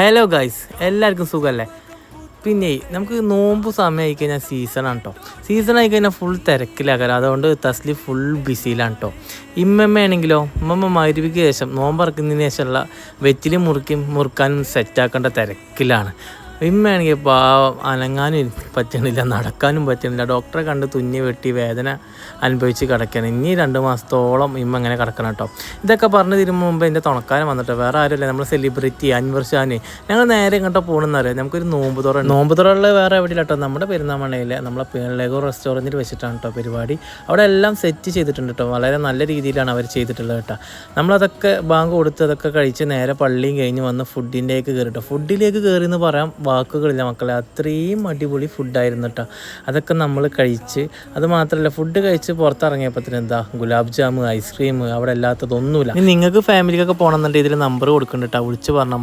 Hello guys, എല്ലാവർക്കും സുഖമല്ലേ? പിന്നെ നമുക്ക് നോമ്പ് സമയമായി കഴിഞ്ഞാൽ സീസണാണ് കേട്ടോ. സീസൺ ആയി കഴിഞ്ഞാൽ ഫുൾ തിരക്കിലാകാറ്. അതുകൊണ്ട് തസ്ലി ഫുൾ ബിസിയിലാണ് കേട്ടോ. ഇമ്മമ്മയാണെങ്കിലോ മഗ്‌രിബിക്ക് ശേഷം നോമ്പറക്കുന്നതിന് ശേഷമുള്ള വെറ്റിലും മുറുക്കാനും സെറ്റാക്കേണ്ട തിരക്കിലാണ്. ഇമ്മയാണെങ്കിൽ പാവം അനങ്ങാനും പറ്റണില്ല, നടക്കാനും പറ്റണില്ല. ഡോക്ടറെ കണ്ട് തുന്നി വെട്ടി വേദന അനുഭവിച്ച് കിടക്കുകയാണ്. ഇനി 2 മാസത്തോളം ഇമ്മ ഇങ്ങനെ കിടക്കണം കേട്ടോ. ഇതൊക്കെ പറഞ്ഞു തരുമ്പോൾ മുമ്പ് എൻ്റെ തുണക്കാരൻ വന്നിട്ടോ. വേറെ ആരുമില്ല, നമ്മൾ സെലിബ്രിറ്റി അൻവർ ഷാൻ. ഞങ്ങൾ നേരെ ഇങ്ങോട്ട് പോകണമെന്നറിയാം. നമുക്കൊരു നോമ്പ് തുറയുള്ള വേറെ എവിടെയില്ല കേട്ടോ. നമ്മുടെ പെരുന്നാമണയിൽ നമ്മളെ പേളേഗോ റെസ്റ്റോറൻറ്റിൽ വെച്ചിട്ടാണ് കേട്ടോ പരിപാടി. അവിടെ എല്ലാം സെറ്റ് ചെയ്തിട്ടുണ്ട് കേട്ടോ. വളരെ നല്ല രീതിയിലാണ് അവർ ചെയ്തിട്ടുള്ളത് കേട്ടോ. നമ്മളതൊക്കെ ബാങ്ക് കൊടുത്ത് അതൊക്കെ കഴിച്ച് നേരെ പള്ളിയും കഴിഞ്ഞ് വന്ന് ഫുഡിലേക്ക് കയറി കേട്ടോ. ഫുഡിലേക്ക് കയറി എന്ന് പറയാം വാക്കുകളില്ല മക്കളെ, അത്രയും അടിപൊളി ഫുഡായിരുന്നു കേട്ടോ. അതൊക്കെ നമ്മൾ കഴിച്ച്, അത് മാത്രമല്ല ഫുഡ് കഴിച്ച് പുറത്തിറങ്ങിയപ്പോൾ എന്താ ഗുലാബ് ജാമ്, ഐസ്ക്രീം അവിടെ അല്ലാത്തതൊന്നുമില്ല. നിങ്ങൾക്ക് ഫാമിലിക്കൊക്കെ പോകണമെന്നുണ്ടെങ്കിൽ ഇതിൽ നമ്പർ കൊടുക്കുന്നുണ്ട് കേട്ടോ, വിളിച്ച് പറഞ്ഞാൽ